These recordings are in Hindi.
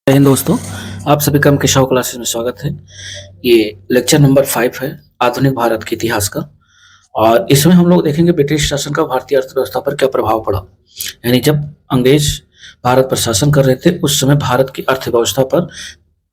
जय हिंद दोस्तों। आप सभी का केशव क्लासेस में स्वागत है। ये लेक्चर नंबर 5 है आधुनिक भारत के इतिहास का। और इसमें हम लोग देखेंगे ब्रिटिश शासन का भारतीय अर्थव्यवस्था पर क्या प्रभाव पड़ा। यानी जब अंग्रेज भारत पर शासन कर रहे थे उस समय भारत की अर्थव्यवस्था पर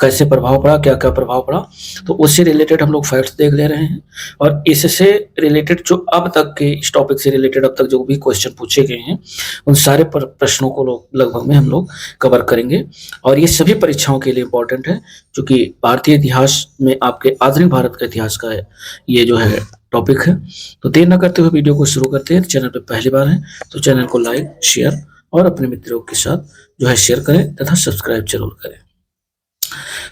कैसे प्रभाव पड़ा, क्या क्या प्रभाव पड़ा, तो उससे रिलेटेड हम लोग फैक्ट्स देख ले रहे हैं। और इससे रिलेटेड जो अब तक के इस टॉपिक से रिलेटेड अब तक जो भी क्वेश्चन पूछे गए हैं उन सारे प्रश्नों को लगभग में हम लोग कवर करेंगे। और ये सभी परीक्षाओं के लिए इम्पोर्टेंट है क्योंकि भारतीय इतिहास में आपके आधुनिक भारत का इतिहास का है ये जो है टॉपिक है। तो देर न करते हुए वीडियो को शुरू करते हैं। चैनल पर पहली बार है तो चैनल को लाइक, शेयर और अपने मित्रों के साथ जो है शेयर करें तथा सब्सक्राइब जरूर करें।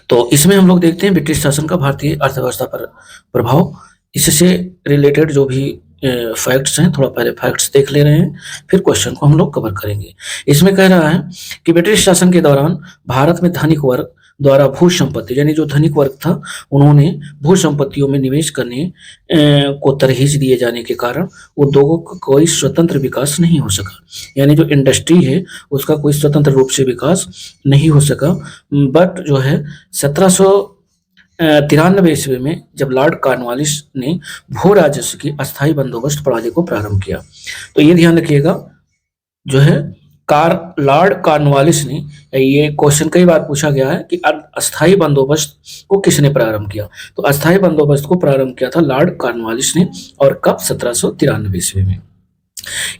तो इसमें हम लोग देखते हैं ब्रिटिश शासन का भारतीय अर्थव्यवस्था पर प्रभाव। इससे रिलेटेड जो भी फैक्ट्स हैं, थोड़ा पहले फैक्ट्स देख ले रहे हैं, फिर क्वेश्चन को हम लोग कवर करेंगे। इसमें कह रहा है कि ब्रिटिश शासन के दौरान भारत में धनिक वर्ग द्वारा भू संपत्ति, यानी जो धनिक वर्ग था उन्होंने भू संपत्तियों में निवेश करने को तरहीज दिए जाने के कारण उद्योगों का कोई स्वतंत्र विकास नहीं हो सका। यानी जो इंडस्ट्री है उसका कोई स्वतंत्र रूप से विकास नहीं हो सका। बट जो है 1793 ईस्वी में जब लॉर्ड कॉर्नवालिस ने भू राजस्व की अस्थायी बंदोबस्त प्रणाली को प्रारंभ किया, तो ये ध्यान रखिएगा जो है लॉर्ड कॉर्नवालिस ने, ये क्वेश्चन कई बार पूछा गया है कि अस्थायी बंदोबस्त को किसने प्रारंभ किया। तो अस्थायी बंदोबस्त को प्रारंभ किया था लॉर्ड कॉर्नवालिस ने, और कब? 1793 ईस्वी में।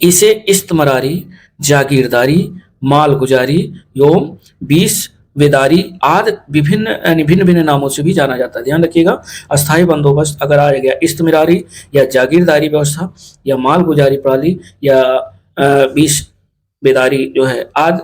इसे इस्तमरारी, जागीरदारी, मालगुजारी एवं बीसवेदारी आदि भिन्न भिन्न नामों से भी जाना जाता है। ध्यान रखिएगा, अस्थायी बंदोबस्त अगर आ गया इस्तमरारी या जागीरदारी व्यवस्था या मालगुजारी प्रणाली या बीसवेदारी जो है आदि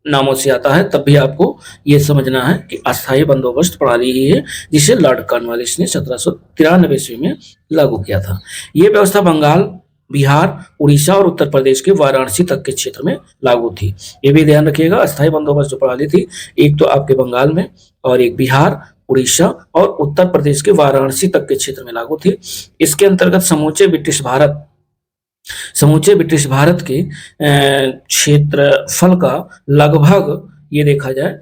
नामों से आता है, तब भी आपको ये समझना है कि अस्थायी बंदोबस्त प्रणाली ही है जिसे लॉर्ड कॉर्नवालिस ने 1793 ईस्वी में लागू किया था। ये व्यवस्था बंगाल, बिहार, उड़ीसा और उत्तर प्रदेश के वाराणसी तक के क्षेत्र में लागू थी। ये भी ध्यान रखिएगा, अस्थायी बंदोबस्त जो प्रणाली थी एक तो आपके बंगाल में और एक बिहार, उड़ीसा और उत्तर प्रदेश के वाराणसी तक के क्षेत्र में लागू थी। इसके अंतर्गत समूचे ब्रिटिश भारत के क्षेत्रफल का लगभग ये देखा जाए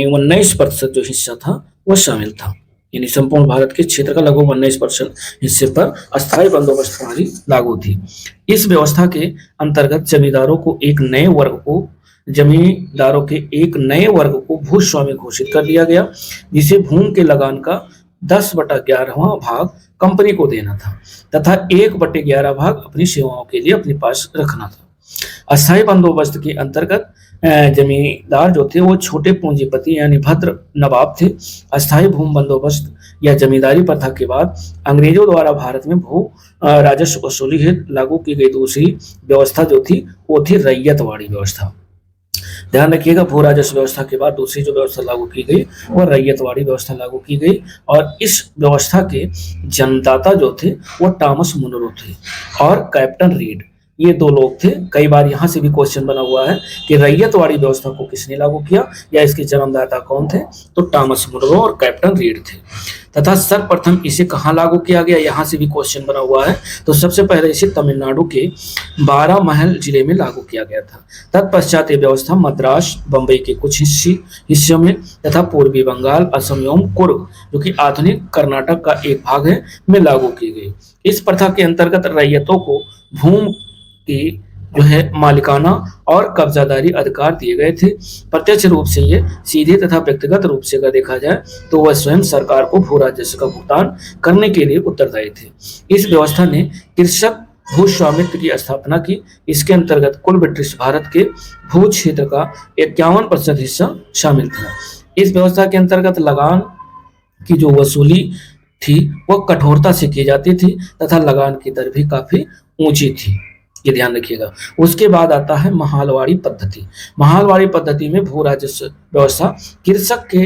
19% जो हिस्सा था वह शामिल था। यानी संपूर्ण भारत के क्षेत्र का लगभग 19% हिस्से पर अस्थायी बंदोबस्त प्रणाली लागू थी। इस व्यवस्था के अंतर्गत जमींदारों के एक नए वर्ग को भूस्वामी घोषित कर दिया गया, जिसे भूमि के लगान का 10/11वां भाग कंपनी को देना था तथा 1/11 भाग अपनी सेवाओं के लिए अपने पास रखना था। अस्थायी बंदोबस्त के अंतर्गत जमींदार जो थे वो छोटे पूंजीपति यानी भद्र नवाब थे। अस्थायी भूमि बंदोबस्त या जमींदारी प्रथा के बाद अंग्रेजों द्वारा भारत में भू राजस्व वसूली हेतु लागू की गई दूसरी व्यवस्था जो थी वो थी रैयतवाड़ी व्यवस्था। ध्यान रखिएगा, भू राजस्व व्यवस्था के बाद दूसरी जो व्यवस्था लागू की गई वो रैयतवाड़ी व्यवस्था लागू की गई। और इस व्यवस्था के जन्मदाता जो थे वो टॉमस मुनरो थे और कैप्टन रीड, ये दो लोग थे। कई बार यहाँ से भी क्वेश्चन बना हुआ है कि रैयतवाड़ी व्यवस्था को किसने लागू किया या इसके जन्मदाता कौन थे, तो टॉमस मुनरो और कैप्टन रीड थे। तथा सर्वप्रथम इसे कहाँ लागू किया गया, यहाँ से भी क्वेश्चन बना हुआ है। तो सबसे पहले इसे तमिलनाडु के 12 महल जिले में लागू किया गया था। तत्पश्चात ये व्यवस्था मद्रास, बंबई के कुछ हिस्सों में तथा पूर्वी बंगाल, असम एवं कुर्ग जो कि आधुनिक कर्नाटक का एक भाग है में लागू की गई। इस प्रथा के अंतर्गत रैयतों को भूमि की जो है मालिकाना और कब्जादारी अधिकार दिए गए थे। प्रत्यक्ष रूप से ये सीधे तथा व्यक्तिगत रूप से अगर देखा जाए तो वह स्वयं सरकार को भू राजस्व का भुगतान करने के लिए उत्तरदायी थे। इस व्यवस्था ने कृषक भू स्वामित्व की स्थापना की। इसके अंतर्गत कुल ब्रिटिश भारत के भू क्षेत्र का 51% हिस्सा शामिल था। इस व्यवस्था के अंतर्गत लगान की जो वसूली थी वह कठोरता से की जाती थी तथा लगान की दर भी काफी ऊंची थी, ये ध्यान रखिएगा। उसके बाद आता है महालवाड़ी पद्धति। महालवाड़ी पद्धति में भू राजस्व व्यवस्था कृषक के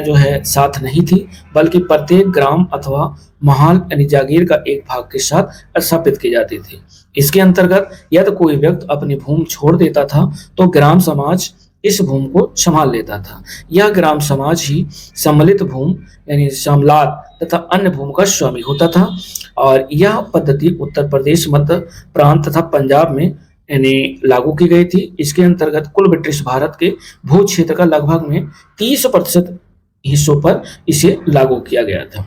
जो है साथ नहीं थी, बल्कि प्रत्येक ग्राम अथवा महाल यानी जागीर का एक भाग के साथ स्थापित की जाती थी। इसके अंतर्गत यदि कोई व्यक्ति अपनी भूमि छोड़ देता था तो ग्राम समाज इस भूमि को संभाल लेता था। यह ग्राम समाज ही सम्मिलित भूमि यानी समलात तथा अन्य भूमि का स्वामी होता था। और यह पद्धति उत्तर प्रदेश, मध्य प्रांत तथा पंजाब में यानी लागू की गई थी। इसके अंतर्गत कुल ब्रिटिश भारत के भू क्षेत्र का लगभग में 30% हिस्सों पर इसे लागू किया गया था,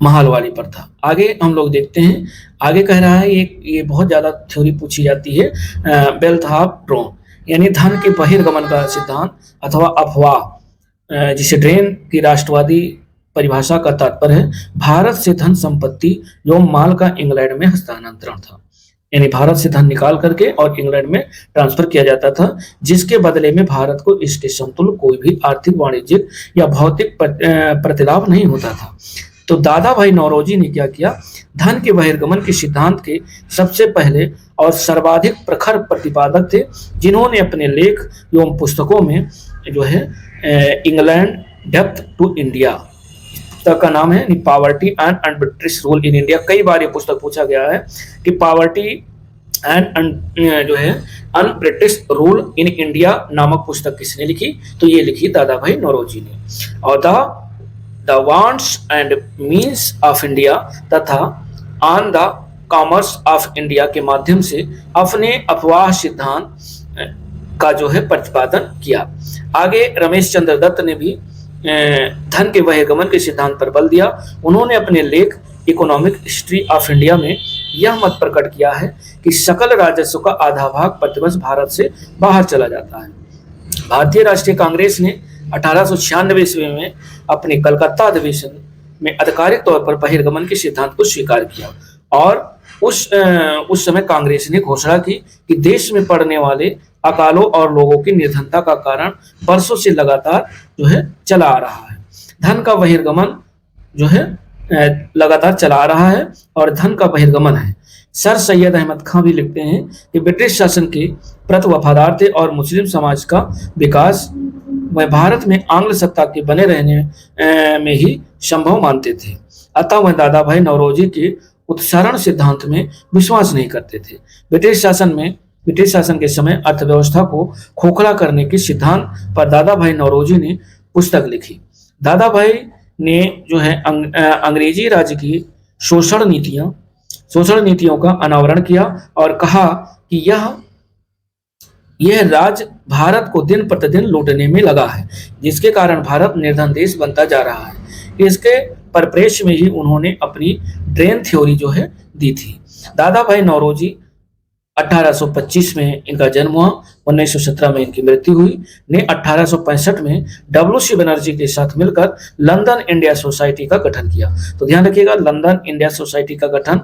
महालवाड़ी प्रथा। आगे हम लोग देखते हैं, आगे कह रहा है ये बहुत ज्यादा थ्योरी पूछी जाती है, वेल्थ ऑफ ड्रोन, यानी धन के बहिर्गमन का सिद्धांत अथवा अफवाह, जिसे ड्रेन की राष्ट्रवादी परिभाषा का तात्पर्य है भारत से धन संपत्ति एवं माल का इंग्लैंड में हस्तांतरण था। यानी भारत से धन निकाल करके और इंग्लैंड में ट्रांसफर किया जाता था, जिसके बदले में भारत को इसके समतुल्य कोई भी आर्थिक, वाणिज्यिक या भौतिक प्रतिलाभ नहीं होता था। तो दादा भाई नौरोजी ने क्या किया, धन के बहिर्गमन के सिद्धांत के सबसे पहले और सर्वाधिक प्रखर प्रतिपादक थे, जिन्होंने अपने लेख एवं पुस्तकों में जो है इंग्लैंड डेप्थ टू इंडिया, पुस्तक का नाम है poverty and un-British rule in India. कई बार ये पुस्तक पूछा गया है कि पॉवर्टी एंड जो है अनब्रिटिश रूल इन इंडिया नामक पुस्तक किसने लिखी, तो ये लिखी दादा भाई नौरोजी ने। और the wants and means of India तथा on the commerce of India के माध्यम से अपने अफवाह सिद्धांत का जो है प्रतिपादन किया। आगे रमेश चंद्र दत्त ने भी धन के बहिर्गमन के सिद्धांत पर बल दिया। उन्होंने अपने लेख इकोनॉमिक हिस्ट्री ऑफ इंडिया में यह मत प्रकट किया है कि सकल राजस्व का आधा भाग प्रतिवर्ष भारत से बाहर चला जाता है। भारतीय राष्ट्रीय कांग्रेस ने 1896 ईस्वी में अपने कलकत्ता अधिवेशन में आधिकारिक तौर पर बहिर्गमन के सिद्धांत को स्वीकार किया और उस समय कांग्रेस ने घोषणा की कि देश में पड़ने वाले अकालों और लोगों की निर्धनता का कारण वर्षों से लगातार जो है चला आ रहा है। धन का बहिर्गमन जो है लगातार चला आ रहा है और धन का बहिर्गमन है। सर सैयद अहमद खां भी लिखते हैं कि ब्रिटिश शासन के प्रति वफादार थे और मुस्लिम समाज का विकास वह भारत में आंग्ल सत्ता के बने रहने में ही संभव मानते थे। अतः वह दादा भाई नौरोजी के उत्सरण सिद्धांत में विश्वास नहीं करते थे। ब्रिटिश शासन के समय अर्थव्यवस्था को खोखला करने के सिद्धांत पर दादा भाई नौरोजी ने पुस्तक लिखी। दादा भाई ने जो है अंग्रेजी राज्य की शोषण नीतियों का अनावरण किया और कहा कि यह राज्य भारत को दिन प्रतिदिन लूटने में लगा है, जिसके कारण भारत निर्धन देश बनता जा रहा है। इसके परिप्रेक्ष्य में ही उन्होंने अपनी ड्रेन थ्योरी जो है दी थी। दादा भाई नौरोजी 1825 में इनका जन्म हुआ, 1917 में इनकी मृत्यु हुई। ने 1865 में डब्ल्यू.सी. बनर्जी के साथ मिलकर लंदन इंडिया सोसाइटी का गठन किया। तो ध्यान रखिएगा, लंदन इंडिया सोसाइटी का गठन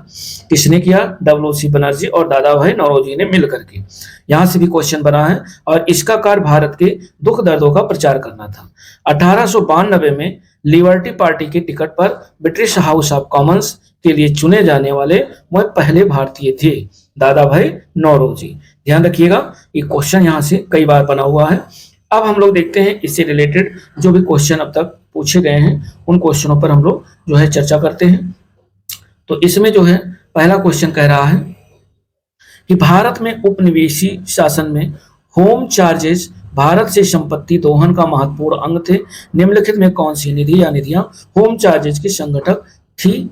किसने किया, डब्ल्यू.सी. बनर्जी और दादा भाई नौरोजी ने मिलकर के। यहाँ से भी क्वेश्चन बना है और इसका कार्य भारत के दुख दर्दों का प्रचार करना था। 1892 में लिबर्टी पार्टी के टिकट पर ब्रिटिश हाउस ऑफ कॉमन्स के लिए चुने जाने वाले वह पहले भारतीय थे, दादा भाई नौरोजी। ध्यान रखिएगा, ये क्वेश्चन यहाँ से कई बार बना हुआ है। अब हम लोग देखते हैं इससे रिलेटेड जो भी क्वेश्चन अब तक पूछे गए हैं उन क्वेश्चनों पर हम लोग जो है चर्चा करते हैं। तो इसमें जो है पहला क्वेश्चन कह रहा है कि भारत में उपनिवेशी शासन में होम चार्जेस भारत से संपत्ति दोहन का महत्वपूर्ण अंग थे। निम्नलिखित में कौन सी निधि या निधियां होम चार्जेस की संगठक थी।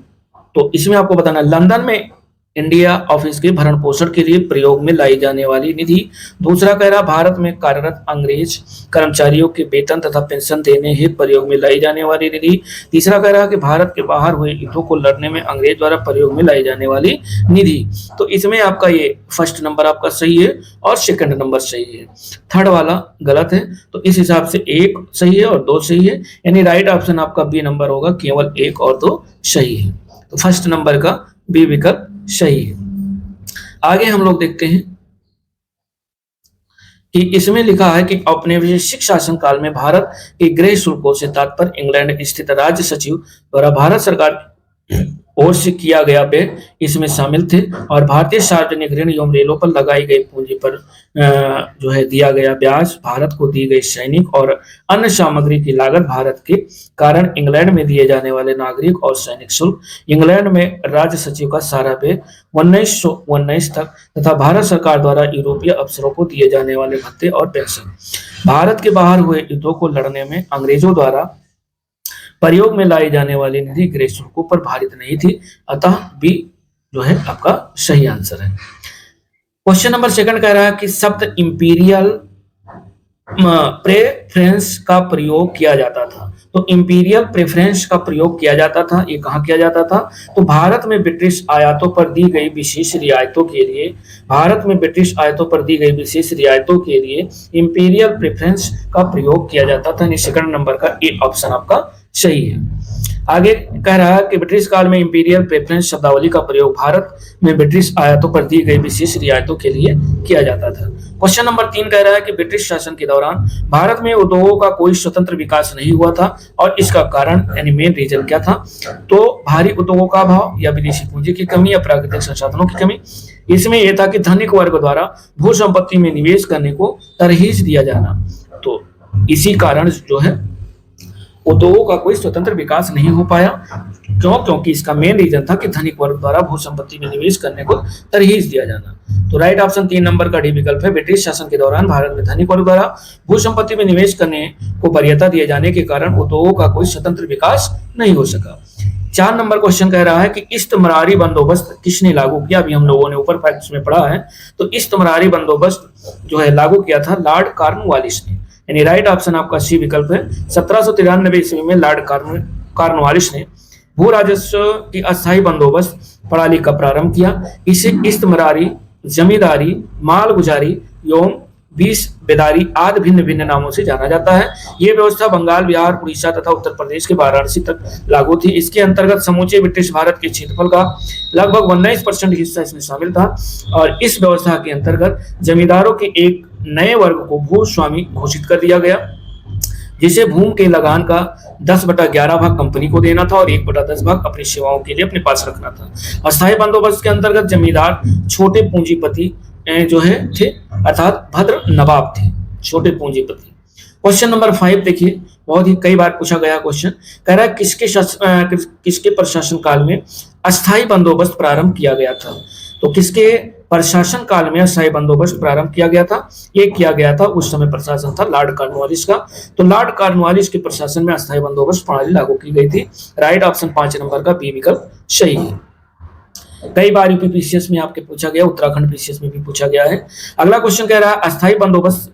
तो इसमें आपको बताना, लंदन में इंडिया ऑफिस के भरण पोषण के लिए प्रयोग में लाई जाने वाली निधि। दूसरा कह रहा, भारत में कार्यरत अंग्रेज कर्मचारियों के वेतन तथा पेंशन देने हेतु प्रयोग में लाई जाने वाली निधि। तीसरा कह रहा कि भारत के बाहर हुए युद्धों को लड़ने में अंग्रेज द्वारा प्रयोग में लाई जाने वाली निधि। तो इसमें आपका ये फर्स्ट नंबर आपका सही है और सेकंड नंबर सही है, थर्ड वाला गलत है। तो इस हिसाब से एक सही है और दो सही है, यानी राइट ऑप्शन आपका बी नंबर होगा, केवल एक और दो सही है। तो फर्स्ट नंबर का बी विकल्प सही है। आगे हम लोग देखते हैं कि इसमें लिखा है कि औपनिवेशिक शासन काल में भारत के गृह शुल्कों से तात्पर्य इंग्लैंड स्थित राज्य सचिव द्वारा भारत सरकार ओर से किया गया व्यय इसमें शामिल थे और भारतीय सार्वजनिक ऋण एवं रेलों पर लगाई गई पूंजी पर जो है दिया गया ब्याज, भारत को दी गई सैनिक और अन्य सामग्री की लागत, भारत के कारण इंग्लैंड में दिए जाने वाले नागरिक और सैनिक शुल्क, इंग्लैंड में राज्य सचिव का सारा व्यय 1919 तक तथा भारत सरकार द्वारा यूरोपीय अफसरों को दिए जाने वाले भत्ते और पेंशन। भारत के बाहर हुए युद्धों को लड़ने में अंग्रेजों द्वारा प्रयोग में लाई जाने वाली निधि गृह शुल्कों पर भारित नहीं थी, अतः बी जो है आपका सही आंसर है। क्वेश्चन नंबर सेकंड कह रहा है कि शब्द इंपीरियल प्रेफरेंस का प्रयोग किया जाता था। तो इंपीरियल प्रेफरेंस का प्रयोग किया जाता था, ये कहाँ किया जाता था? तो भारत में ब्रिटिश आयातों पर दी गई विशेष रियायतों के लिए, भारत में ब्रिटिश आयातों पर दी गई विशेष रियायतों के लिए इंपीरियल प्रेफरेंस का प्रयोग किया जाता था। यानी सेकंड नंबर का ए ऑप्शन आपका सही है। आगे कह रहा है कि ब्रिटिश काल में इंपीरियल प्रेफरेंस शब्दावली का प्रयोग भारत में ब्रिटिश आयातों पर दी गई विशेष रियायतों के लिए किया जाता था। क्वेश्चन नंबर 3 कह रहा है कि ब्रिटिश शासन के दौरान भारत में उद्योगों का कोई स्वतंत्र विकास नहीं हुआ था और इसका कारण यानी मेन रीजन क्या था? तो भारी उद्योगों का अभाव या विदेशी पूंजी की कमी या प्राकृतिक संसाधनों की कमी। इसमें यह था कि धनिक वर्ग द्वारा भू संपत्ति में निवेश करने को तरहीज दिया जाना। तो इसी कारण जो है उद्योगों का कोई स्वतंत्र विकास नहीं हो पाया। क्यों? क्योंकि इसका मेन रीजन था कि धनिक वर्ग द्वारा भू संपत्ति में निवेश करने को तरहीज दिया जाना। तो राइट ऑप्शन 3 नंबर का डी विकल्प है। ब्रिटिश शासन के दौरान भारत में धनिक वर्ग द्वारा भू संपत्ति में निवेश करने को वरीयता दिए जाने के कारण उद्योगों का कोई स्वतंत्र विकास नहीं हो सका। 4 नंबर क्वेश्चन कह रहा है कि इस्तमरारी बंदोबस्त किसने लागू किया? अभी हम लोगों ने ऊपर फैक्ट्स में पढ़ा है। तो इस्तमरारी बंदोबस्त जो है लागू किया था लॉर्ड कॉर्नवालिस ने। यानी राइट ऑप्शन आपका सी विकल्प है। 1793 ईस्वी में लॉर्ड कॉर्नवालिस ने भू राजस्व की अस्थायी बंदोबस्त प्रणाली का प्रारंभ किया। इसे इस्तमरारी, जमींदारी, मालगुजारी एवं बीस बेदारी आदि भिन्न भिन्न नामों से जाना जाता है। यह व्यवस्था बंगाल, बिहार, उड़ीसा तथा उत्तर प्रदेश के वाराणसी तक लागू थी। इसके अंतर्गत समूचे ब्रिटिश भारत के क्षेत्रफल का लगभग 19% हिस्सा इसमें शामिल था और इस व्यवस्था के अंतर्गत जमींदारों के एक नए वर्ग को भूस्वामी घोषित कर दिया गया, जिसे भूमि के लगान का 10/11 भाग कंपनी को देना था और 1/10 भाग अपनी सेवाओं के लिए अपने पास रखना था। अस्थायी बंदोबस्त के अंतर्गत जमींदार छोटे पूंजीपति जो है थे, अर्थात भद्र नवाब थे, छोटे पूंजीपति। क्वेश्चन नंबर 5 देखिए, बहुत ही कई बार पूछा गया क्वेश्चन। कह रहा है किसके प्रशासन काल में अस्थायी बंदोबस्त प्रारंभ किया गया था? तो किसके प्रशासन काल में अस्थायी बंदोबस्त प्रारंभ किया गया था? ये किया गया था, उस समय प्रशासन था लॉर्ड कॉर्नवालिस का। तो लॉर्ड कॉर्नवालिस के प्रशासन में अस्थायी बंदोबस्त प्रणाली लागू की गई थी। राइट ऑप्शन 5 नंबर का बी विकल्प सही है। कई बार यूपी पीसीएस में आपके पूछा गया, उत्तराखंड पीसीएस में भी पूछा गया है। अगला क्वेश्चन कह रहा है अस्थायी बंदोबस्त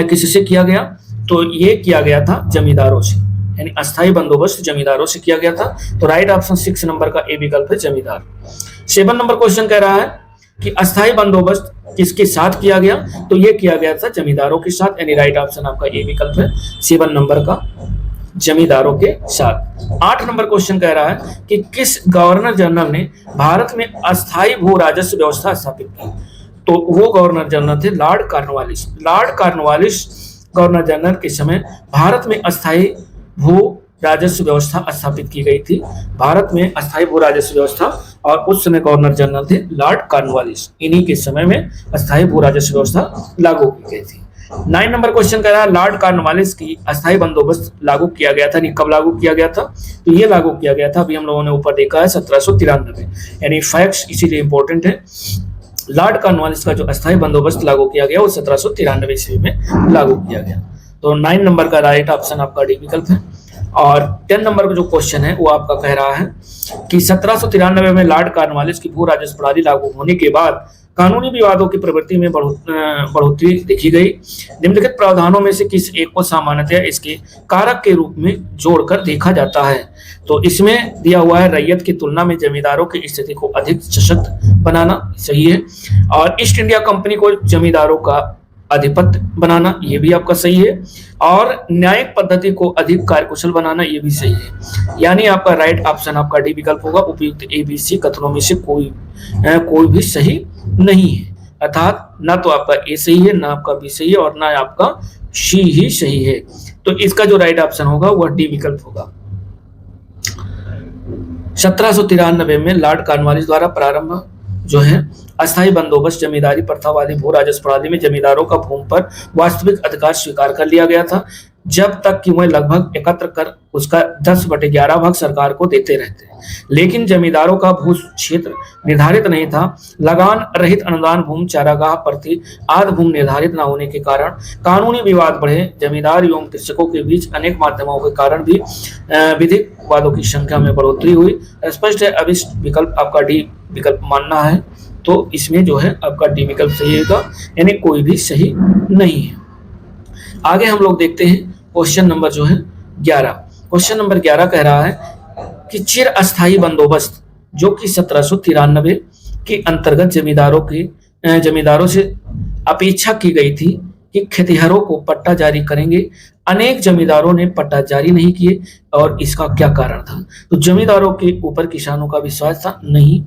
किससे किया गया? तो ये किया गया था जमींदारों से, यानी अस्थायी बंदोबस्त जमींदारों से किया गया था। तो राइट ऑप्शन 6 नंबर का ए विकल्प है जमींदार। 7 नंबर क्वेश्चन कह रहा है कि अस्थायी बंदोबस्त किसके साथ किया गया? तो ये किया गया था जमींदारों के साथ, यानी राइट ऑप्शन आपका ए विकल्प है 7 नंबर का जमींदारों के साथ। 8 नंबर क्वेश्चन कह रहा है कि किस गवर्नर जनरल ने भारत में अस्थायी भू राजस्व व्यवस्था स्थापित की? तो वो गवर्नर जनरल थे Lord Cornwallis. Lord Cornwallis governor general के समय भारत में अस्थायी भू राजस्व व्यवस्था स्थापित की गई थी। भारत में अस्थायी भू राजस्व व्यवस्था, और उस समय गवर्नर जनरल थे लॉर्ड कॉर्नवालिस। इन्हीं के समय में अस्थायी भू राजस्व व्यवस्था लागू की गई थी। 9 नंबर क्वेश्चन कह रहा है लॉर्ड कॉर्नवालिस की अस्थायी बंदोबस्त लागू किया गया था, कब लागू किया गया था? तो ये लागू किया गया था, अभी हम लोगों ने ऊपर देखा है 1793 में, यानी फैक्ट्स इसीलिए इंपॉर्टेंट है। लॉर्ड कॉर्नवालिस का जो अस्थायी बंदोबस्त लागू किया गया वो 1793 ईस्वी में लागू किया गया। तो 9 नंबर का राइट ऑप्शन आपका डी विकल्प है। और 10 नंबर का जो क्वेश्चन है वो आपका कह रहा है कि 1793 में लॉर्ड कॉर्नवालिस की भू राजस्व प्रणाली लागू होने के बाद कानूनी विवादों की प्रवृत्ति में बढ़ोतरी देखी गई। निम्नलिखित प्रावधानों में से किस एक को सामान्यतः इसके कारक के रूप में जोड़कर देखा जाता है? तो इसमें दिया हुआ है रैयत की तुलना में जमींदारों की स्थिति को अधिक सशक्त बनाना, सही है। और ईस्ट इंडिया कंपनी को जमींदारों का आधिपत्य बनाना, ये भी आपका सही है। और न्यायिक पद्धति को अधिक कार्यकुशल बनाना, ये भी सही है। यानी आपका राइट ऑप्शन आपका डी विकल्प होगा। उपयुक्त ABC कथनों में से कोई भी सही नहीं है, अर्थात ना तो आपका ए सही है, ना आपका बी सही है, और ना आपका सी ही सही है। तो इसका जो राइट ऑप्शन होगा वह डी विकल्प होगा। 1793 में लॉर्ड कॉर्नवालिस द्वारा प्रारंभ जो है अस्थायी बंदोबस्त जमींदारी प्रथा वाली भू राजस्व प्रणाली में जमींदारों का भूमि पर वास्तविक अधिकार स्वीकार कर लिया गया था। जब तक कि वह लगभग एकत्र कर उसका 10/11 भाग सरकार को देते रहते। लेकिन जमींदारों का भू क्षेत्र निर्धारित नहीं था। लगान रहित अनुदान भूमि चारागाह प्रति आध भूमि निर्धारित न होने के कारण कानूनी विवाद बढ़े। जमींदार एवं कृषकों के बीच अनेक माध्यमों के कारण भी विधिक वादों की संख्या में बढ़ोतरी हुई। स्पष्ट है, अब इस विकल्प आपका डी विकल्प मानना है, तो इसमें जो है आपका डी विकल्प सही होगा, यानी कोई भी सही नहीं है। आगे हम लोग देखते हैं क्वेश्चन नंबर जो है 11। क्वेश्चन नंबर 11 कह रहा है कि चिर अस्थायी बंदोबस्त जो कि 1793 के अंतर्गत जमींदारों से अपेक्षा की गई थी कि खेतिहरों को पट्टा जारी करेंगे। अनेक जमींदारों ने पट्टा जारी नहीं किए, और इसका क्या कारण था? तो जमींदारों के ऊपर किसानों का विश्वास था नहीं।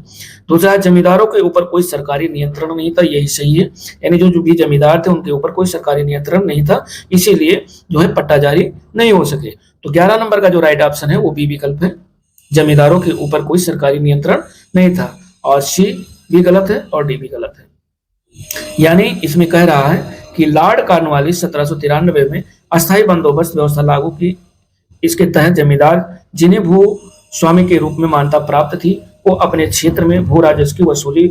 दूसरा, जमींदारों के ऊपर कोई सरकारी नियंत्रण नहीं था, यही सही है, यानी जो भी जमींदार थे उनके ऊपर कोई सरकारी नियंत्रण नहीं था, इसीलिए जो है पट्टा जारी नहीं हो सके। तो 11 नंबर का जो राइट ऑप्शन है वो बी विकल्प है, जमींदारों के ऊपर कोई सरकारी नियंत्रण नहीं था, और सी भी गलत है और डी भी गलत है। यानी इसमें कह रहा है कि लॉर्ड कॉर्नवालिस 1793 में अस्थायी बंदोबस्त व्यवस्था लागू की। इसके तहत जमींदार जिन्हें भू स्वामी के रूप में मान्यता प्राप्त थी, वो अपने क्षेत्र में भू राजस्व की वसूली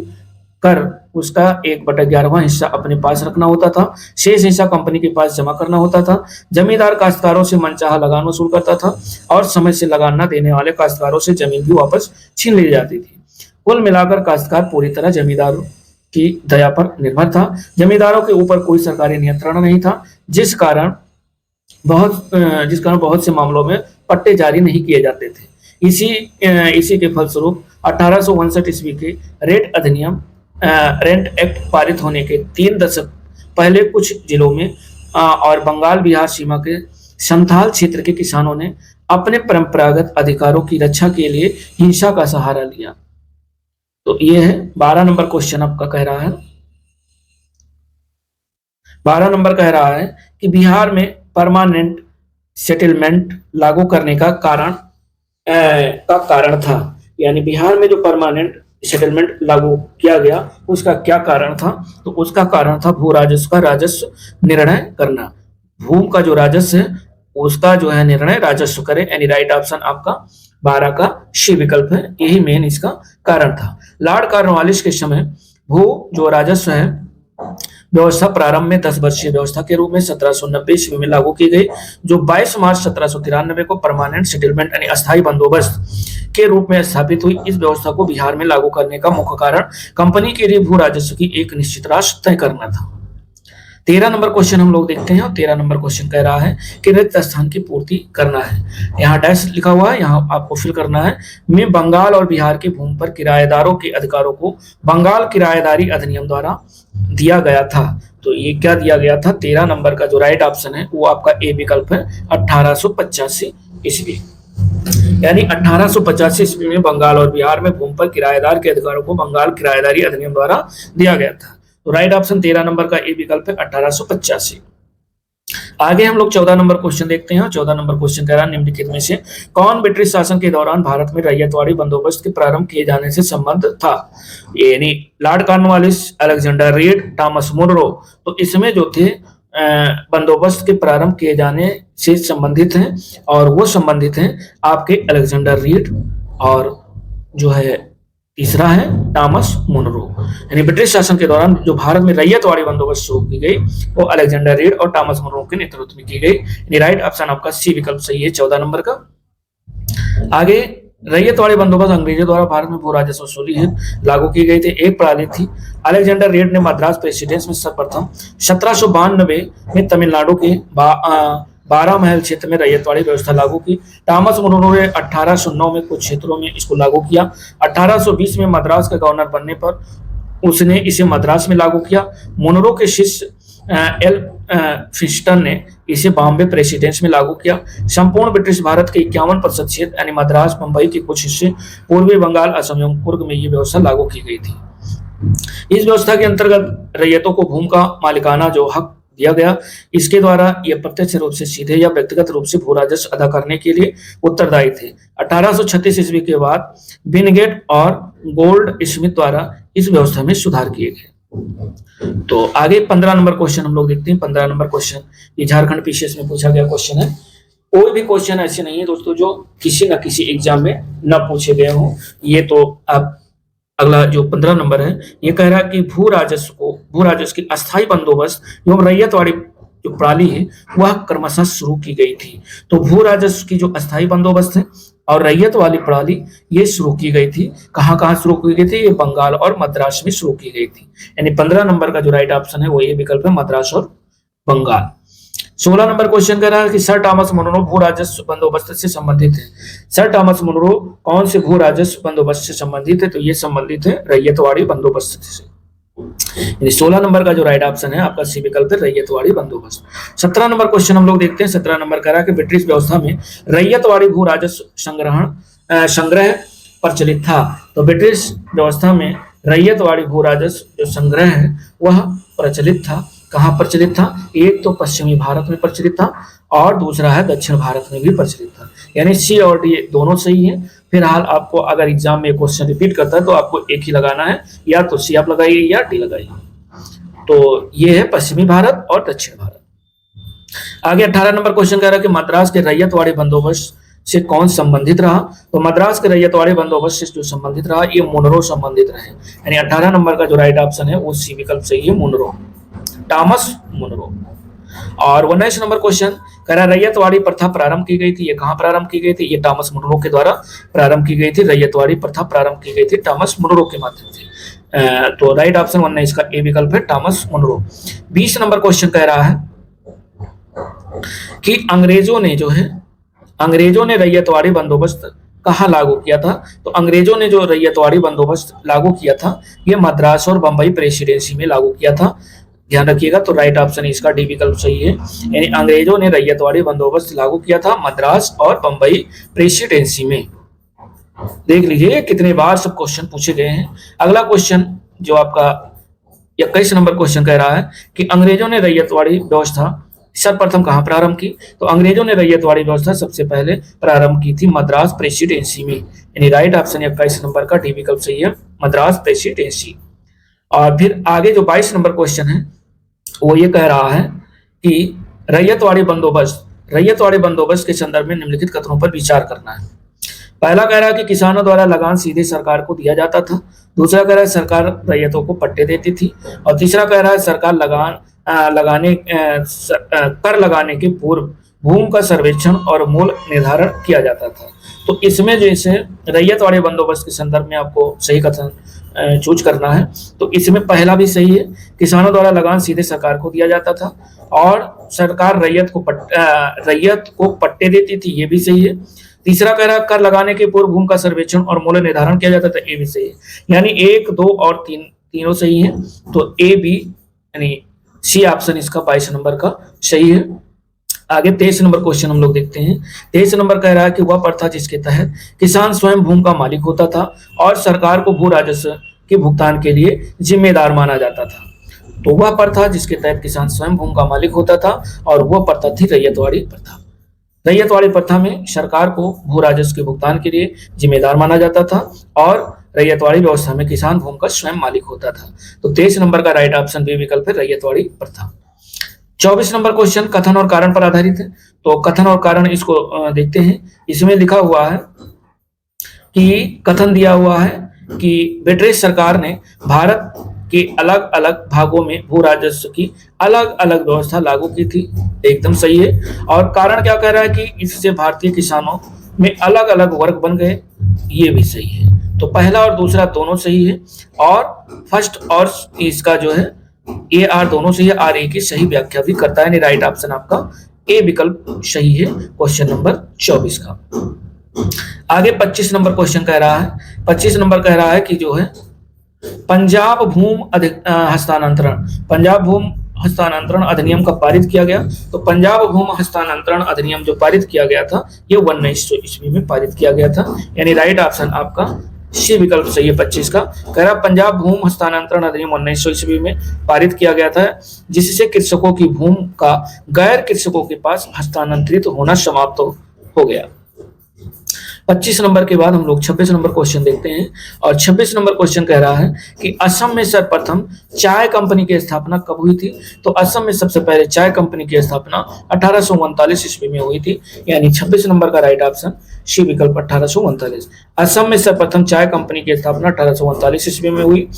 कर उसका 1/11वां हिस्सा अपने पास रखना होता था। शेष हिस्सा कंपनी के पास जमा करना होता था। जमींदार काश्तकारों से मनचाहा लगान वसूल करता था, और समय से लगान न देने वाले काश्तकारों से जमीन भी वापस छीन ली जाती थी। कुल मिलाकर काश्तकार पूरी तरह जमींदारों की दया पर निर्भर था। जमींदारों के ऊपर कोई सरकारी नियंत्रण नहीं था, जिस कारण बहुत से मामलों में पट्टे जारी नहीं किए जाते थे। इसी के फलस्वरूप 1859 ईस्वी के रेंट एक्ट पारित होने के 3 दशक पहले कुछ जिलों में और बंगाल बिहार सीमा के संथाल क्षेत्र के किसानों ने अपने परंपरागत अधिकारों की रक्षा के लिए हिंसा का सहारा लिया। तो ये है 12 नंबर क्वेश्चन आपका कह रहा है। 12 नंबर कह रहा है कि बिहार में परमानेंट सेटलमेंट लागू करने का कारण था, यानी बिहार में जो परमानेंट सेटलमेंट लागू किया गया उसका क्या कारण था? तो उसका कारण था भू राजस्व का राजस्व निर्णय करना। भूमि का जो राजस्व है उसका जो है निर्णय राजस्व करे, यानी राइट ऑप्शन आपका 12 का सी विकल्प है, यही मेन इसका कारण था। लॉर्ड कॉर्नवालिस के समय भू जो राजस्व है व्यवस्था प्रारंभ में 10 वर्षीय व्यवस्था के रूप में 1790 ईस्वी में लागू की गई, जो 22 मार्च 1793 को परमानेंट सेटलमेंट यानी अस्थायी बंदोबस्त के रूप में स्थापित हुई। इस व्यवस्था को बिहार में लागू करने का मुख्य कारण कंपनी के लिए भू राजस्व की एक निश्चित राशि तय करना था। 13 नंबर क्वेश्चन हम लोग देखते हैं, और 13 नंबर क्वेश्चन कह रहा है कि रिक्त स्थान की पूर्ति करना है। यहाँ डैश लिखा हुआ है, यहाँ आपको फिल करना है। में बंगाल और बिहार की भूमि पर किराएदारों के अधिकारों को बंगाल किराएदारी अधिनियम द्वारा दिया गया था। तो ये क्या दिया गया था? 13 नंबर का जो राइट ऑप्शन है वो आपका ए विकल्प है, 1885 ईस्वी। यानी 1885 ईस्वी में बंगाल और बिहार में भूमि पर किराएदार के अधिकारों को बंगाल किराएदारी अधिनियम द्वारा दिया गया था। तो राइट ऑप्शन 13 नंबर का ए विकल्प है, 1885। आगे हम लोग 14 नंबर क्वेश्चन देखते हैं। 14 नंबर क्वेश्चन कह रहा है निम्नलिखित में से कौन ब्रिटिश शासन के दौरान भारत में रैयतवाड़ी बंदोबस्त के प्रारंभ किए जाने से संबंध था? यानी Lord Cornwallis, Alexander Read, Thomas Munro. तो इसमें जो थे बंदोबस्त के प्रारंभ किए जाने से संबंधित हैं, और वो संबंधित हैं आपके अलेक्जेंडर रीड, और जो है तीसरा है थॉमस मुनरो। यानी ब्रिटिश शासन के दौरान जो भारत में रैयतवाड़ी बंदोबस्त शुरू की गई वो अलेक्जेंडर रीड और थॉमस मुनरो के नेतृत्व में की गई। यानी राइट ऑप्शन आपका सी विकल्प सही है, 14 नंबर का। आगे रैयतवाड़ी बंदोबस्त अंग्रेजों द्वारा भारत में भू राजस्व वसूली है लागू की गई थी, एक प्रणाली थी। अलेक्जेंडर रीड ने मद्रास प्रेसिडेंस में सर्वप्रथम 1792 में तमिलनाडु के 12 महल क्षेत्र में रैयतवाड़ी व्यवस्था लागू की। थॉमस मुनरो ने 1809 में कुछ क्षेत्रों में इसको लागू किया। 1820 में मद्रास का गवर्नर बनने पर उसने इसे मद्रास में लागू किया। मुनरो के शिष्य एल फिस्टन ने इसे बॉम्बे प्रेसिडेंस में लागू किया। संपूर्ण ब्रिटिश भारत के 51% क्षेत्र यानी मद्रास, मुंबई के कुछ हिस्से, पूर्वी बंगाल, असम एवं कुर्ग में ये व्यवस्था लागू की गई थी। इस व्यवस्था के अंतर्गत रैयतों को भूमि का मालिकाना जो हक दिया गया, इसके द्वारा ये प्रत्यक्ष रूप से सीधे या व्यक्तिगत रूप से भू राजस्व अदा करने के लिए उत्तरदायी थे। 1836 ईस्वी के बाद विनगेट और गोल्ड स्मिथ द्वारा इस व्यवस्था में सुधार किए गए। तो आगे 15 नंबर क्वेश्चन हम लोग देखते हैं। 15 नंबर क्वेश्चन ये झारखंड पीसीएस में पूछा गया क्वेश्चन है। कोई भी क्वेश्चन ऐसे नहीं है दोस्तों जो किसी न किसी एग्जाम में न पूछे गए हों। ये तो आप अगला जो 15 नंबर है ये कह रहा है कि भू राजस्व की अस्थायी बंदोबस्त एवं रैयतवाड़ी जो प्रणाली है वह क्रमशः शुरू की गई थी। तो भू राजस्व की जो अस्थायी बंदोबस्त है और रैयत वाली प्रणाली ये शुरू की गई थी। कहाँ कहाँ शुरू की गई थी? ये बंगाल और मद्रास में शुरू की गई थी। यानी 15 नंबर का जो राइट ऑप्शन है वो ये विकल्प है, मद्रास और बंगाल। 16 नंबर क्वेश्चन कह रहा है कि सर टॉमस मुनरो भू राजस्व बंदोबस्त से संबंधित है। सर टॉमस मुनरो कौन से भू राजस्व बंदोबस्त से संबंधित है? तो ये संबंधित है रैयतवाड़ी बंदोबस्त से। 16 नंबर का जो राइट ऑप्शन है आपका सी विकल्प है, रैयतवाड़ी बंदोबस्त। 17 नंबर क्वेश्चन हम लोग देखते हैं। 17 नंबर कह रहा है कि ब्रिटिश व्यवस्था में रैयतवाड़ी भू राजस्व संग्रह प्रचलित था। तो ब्रिटिश व्यवस्था में रैयतवाड़ी भू राजस्व जो संग्रह है वह प्रचलित था। कहाँ प्रचलित था? एक तो पश्चिमी भारत में प्रचलित था और दूसरा है दक्षिण भारत में भी प्रचलित था। यानी सी और डी दोनों सही है। फिलहाल आपको अगर एग्जाम में क्वेश्चन रिपीट करता है तो आपको एक ही लगाना है, या तो सी आप लगाइए या डी लगाइए। तो ये है पश्चिमी भारत और दक्षिण भारत। आगे 18 नंबर क्वेश्चन कह रहा है कि मद्रास के रैयतवाड़ी बंदोबस्त से कौन संबंधित रहा? तो मद्रास के रैयतवाड़ी बंदोबस्त से जो संबंधित रहा ये मुनरो संबंधित रहे। यानी 18 नंबर का जो राइट ऑप्शन है वो सी विकल्प सही है, मुनरो, टॉमस मुनरो। और 19 नंबर क्वेश्चन कह रहा रैयतवाड़ी प्रथा प्रारंभ की गई थी। ये कहाँ प्रारंभ की गई थी? ये टॉमस मुनरो के द्वारा प्रारंभ की गई थी। रैयतवाड़ी प्रथा प्रारंभ की गई थी टॉमस मुनरो के माध्यम से। तो राइट ऑप्शन 19 का ए विकल्प है, टॉमस मुनरो। 20 नंबर क्वेश्चन कह रहा है कि अंग्रेजों ने रैयतवाड़ी बंदोबस्त कहाँ लागू किया था? तो अंग्रेजों ने जो रैयतवाड़ी बंदोबस्त लागू किया था ये मद्रास और बंबई प्रेसिडेंसी में लागू किया था। ध्यान रखिएगा। तो राइट ऑप्शन इसका डी विकल्प सही है। यानी अंग्रेजों ने रैयतवाड़ी बंदोबस्त लागू किया था मद्रास और बंबई प्रेसिडेंसी में। देख लीजिए कितने बार सब क्वेश्चन पूछे गए हैं। अगला क्वेश्चन जो आपका 21 नंबर क्वेश्चन कह रहा है कि अंग्रेजों ने रैयतवाड़ी व्यवस्था सर्वप्रथम कहाँ प्रारंभ की? तो अंग्रेजों ने रैयतवाड़ी व्यवस्था सबसे पहले प्रारंभ की थी मद्रास प्रेसिडेंसी में। यानी राइट ऑप्शन 21 नंबर का डी विकल्प सही है, मद्रास प्रेसिडेंसी। और फिर आगे जो 22 नंबर क्वेश्चन है वो ये कह रहा है कि रैयतवाड़ी बंदोबस्त के संदर्भ में निम्नलिखित कथनों पर विचार करना है। पहला कह रहा है कि किसानों द्वारा लगान सीधे सरकार को दिया जाता था। दूसरा कह रहा है सरकार रैयतों को पट्टे देती थी। और तीसरा कह रहा है सरकार कर लगाने के पूर्व भूमि का सर्वेक्षण और मूल्य निर्धारण किया जाता था। तो इसमें जैसे रैयतवाड़ी बंदोबस्त के संदर्भ में आपको सही कथन चूज करना है। तो इसमें पहला भी सही है, किसानों द्वारा लगान सीधे सरकार को दिया जाता था और सरकार रैयत को पट्टे देती थी, ये भी सही है। तीसरा कह रहा है कर लगाने के पूर्व भूमि का सर्वेक्षण और मूल्य निर्धारण किया जाता था, ये भी सही है। यानी 1, 2 और 3 तीनों सही है। तो ए बी यानी सी ऑप्शन इसका 22 नंबर का सही है। आगे 23 नंबर क्वेश्चन हम लोग देखते हैं। 23 नंबर कह रहा है कि वह प्रथा जिसके तहत किसान स्वयं भूमि का मालिक होता था और सरकार को भू राजस्व के भुगतान के लिए जिम्मेदार माना जाता था। तो वह प्रथा जिसके तहत किसान स्वयं भूमि का मालिक होता था और वह प्रथा थी रैयतवाड़ी प्रथा। रैयतवाड़ी प्रथा में सरकार को भू राजस्व के भुगतान के लिए जिम्मेदार माना जाता था और रैयतवाड़ी व्यवस्था में किसान भूमि का स्वयं मालिक होता था। तो 23 नंबर का राइट ऑप्शन बी विकल्प है, रैयतवाड़ी प्रथा। 24 नंबर क्वेश्चन कथन और कारण पर आधारित है। तो कथन और कारण इसको देखते हैं। इसमें लिखा हुआ है कि कथन दिया हुआ है कि ब्रिटिश सरकार ने भारत के अलग अलग भागों में भू राजस्व की अलग अलग व्यवस्था लागू की थी, एकदम सही है। और कारण क्या कह रहा है कि इससे भारतीय किसानों में अलग अलग वर्ग बन गए, ये भी सही है। तो पहला और दूसरा दोनों सही है और फर्स्ट और इसका जो है ए आर दोनों सही है। आर ए की सही व्याख्या भी करता है। राइट ऑप्शन आपका ए विकल्प सही है क्वेश्चन नंबर 24 का। आगे 25 नंबर क्वेश्चन कह रहा है, 25 नंबर कह रहा है कि जो है पंजाब भूमि हस्तांतरण अधिनियम का पारित किया गया। तो पंजाब भूमि हस्तांतरण अधिनियम जो पारित किया गया था ये 1900 ईस्वी में पारित किया गया था। यानी राइट ऑप्शन आपका सी विकल्प सही है 25 का। कह रहा पंजाब भूमि हस्तांतरण अधिनियम 1900 ईस्वी में पारित किया गया था, जिससे कृषकों की भूमि का गैर कृषकों के पास हस्तांतरित होना समाप्त हो गया। 25 नंबर के बाद हम लोग 26 नंबर क्वेश्चन देखते हैं और 26 नंबर क्वेश्चन कह रहा है कि असम में सर्वप्रथम चाय कंपनी की स्थापना कब हुई थी। तो असम में सबसे पहले चाय कंपनी की स्थापना 1839 ईस्वी में हुई थी, यानी 26 नंबर का राइट ऑप्शन सी विकल्प 1839। असम में सर्वप्रथम चाय कंपनी की स्थापना 1839 ईस्वी में हुई।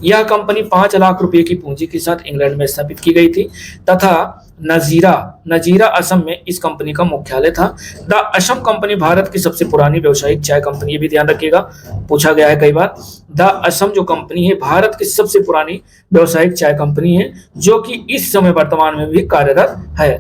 यह कंपनी 5 लाख रुपए की पूंजी के साथ इंग्लैंड में स्थापित की गई थी तथा नजीरा असम में इस कंपनी का मुख्यालय था। द असम कंपनी भारत की सबसे पुरानी व्यावसायिक चाय कंपनी, ये भी ध्यान रखिएगा, पूछा गया है कई बार। द असम जो कंपनी है भारत की सबसे पुरानी व्यावसायिक चाय कंपनी है जो कि इस समय वर्तमान में भी कार्यरत है,